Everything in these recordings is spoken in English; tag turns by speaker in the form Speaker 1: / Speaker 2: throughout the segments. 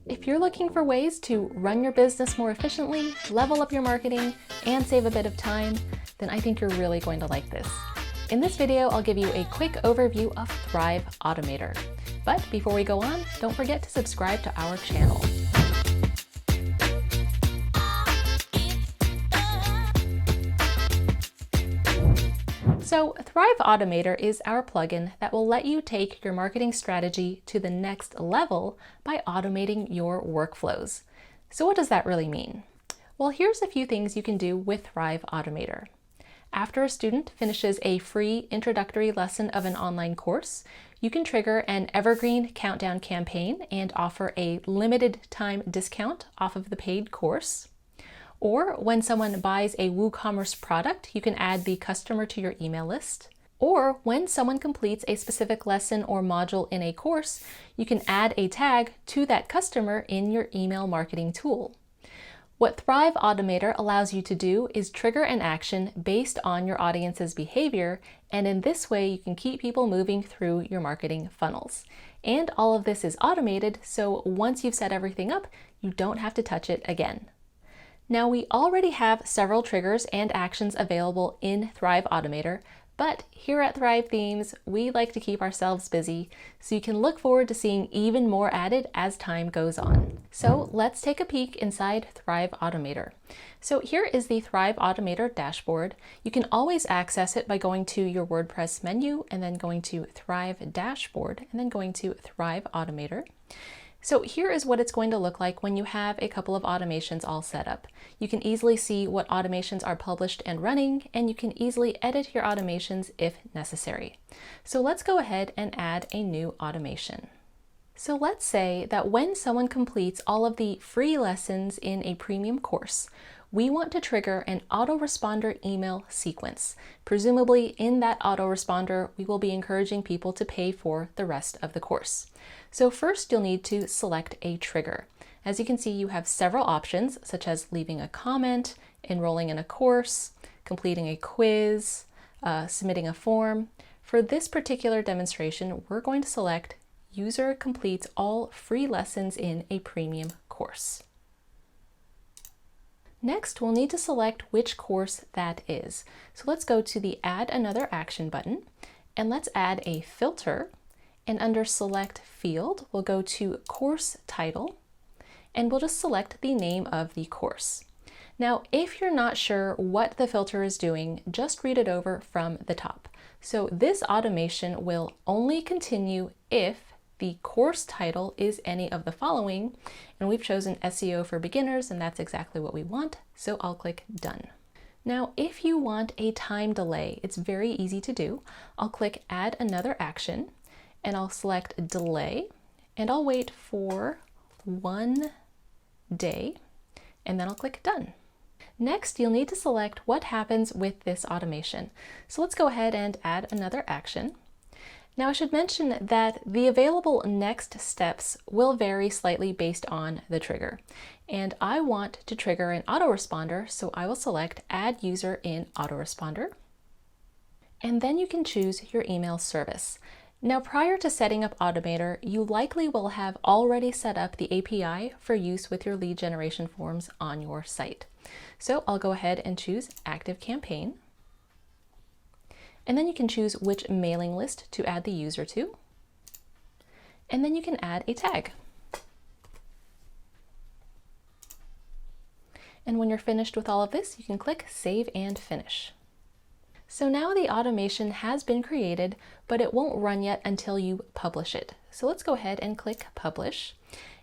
Speaker 1: If you're looking for ways to run your business more efficiently, level up your marketing, and save a bit of time, then I think you're really going to like this. In this video, I'll give you a quick overview of Thrive Automator. But before we go on, don't forget to subscribe to our channel. So Thrive Automator is our plugin that will let you take your marketing strategy to the next level by automating your workflows. So what does that really mean? Well, here's a few things you can do with Thrive Automator. After a student finishes a free introductory lesson of an online course, you can trigger an evergreen countdown campaign and offer a limited time discount off of the paid course. Or when someone buys a WooCommerce product, you can add the customer to your email list. Or when someone completes a specific lesson or module in a course, you can add a tag to that customer in your email marketing tool. What Thrive Automator allows you to do is trigger an action based on your audience's behavior, and in this way you can keep people moving through your marketing funnels. And all of this is automated, so once you've set everything up, you don't have to touch it again. Now, we already have several triggers and actions available in Thrive Automator, but here at Thrive Themes, we like to keep ourselves busy, so you can look forward to seeing even more added as time goes on. So let's take a peek inside Thrive Automator. So here is the Thrive Automator dashboard. You can always access it by going to your WordPress menu and then going to Thrive Dashboard and then going to Thrive Automator. So here is what it's going to look like when you have a couple of automations all set up. You can easily see what automations are published and running, and you can easily edit your automations if necessary. So let's go ahead and add a new automation. So let's say that when someone completes all of the free lessons in a premium course, we want to trigger an autoresponder email sequence. Presumably in that autoresponder, we will be encouraging people to pay for the rest of the course. So first you'll need to select a trigger. As you can see, you have several options such as leaving a comment, enrolling in a course, completing a quiz, submitting a form. For this particular demonstration, we're going to select user completes all free lessons in a premium course. Next, we'll need to select which course that is. So let's go to the Add Another Action button, and let's add a filter. And under Select Field, we'll go to Course Title, and we'll just select the name of the course. Now, if you're not sure what the filter is doing, just read it over from the top. So this automation will only continue if the course title is any of the following, and we've chosen SEO for beginners, and that's exactly what we want, so I'll click Done. Now, if you want a time delay, it's very easy to do. I'll click Add Another Action, and I'll select Delay, and I'll wait for 1 day, and then I'll click Done. Next, you'll need to select what happens with this automation. So let's go ahead and add another action. Now, I should mention that the available next steps will vary slightly based on the trigger. And I want to trigger an autoresponder, so I will select Add User in Autoresponder. And then you can choose your email service. Now, prior to setting up Automator, you likely will have already set up the API for use with your lead generation forms on your site. So I'll go ahead and choose Active Campaign. And then you can choose which mailing list to add the user to. And then you can add a tag. And when you're finished with all of this, you can click Save and Finish. So now the automation has been created, but it won't run yet until you publish it. So let's go ahead and click Publish.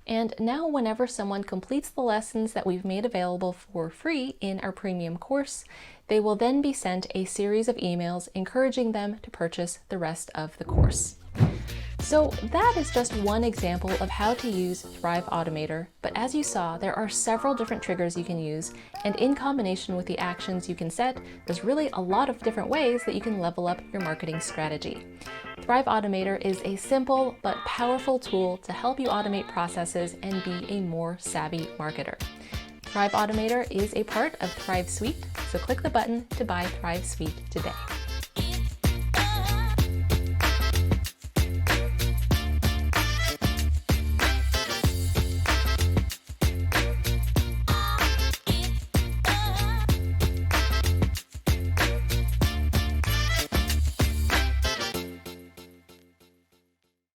Speaker 1: And now whenever someone completes the lessons that we've made available for free in our premium course, they will then be sent a series of emails encouraging them to purchase the rest of the course. So that is just one example of how to use Thrive Automator, but as you saw, there are several different triggers you can use, and in combination with the actions you can set, there's really a lot of different ways that you can level up your marketing strategy. Thrive Automator is a simple but powerful tool to help you automate processes and be a more savvy marketer. Thrive Automator is a part of Thrive Suite, so click the button to buy Thrive Suite today.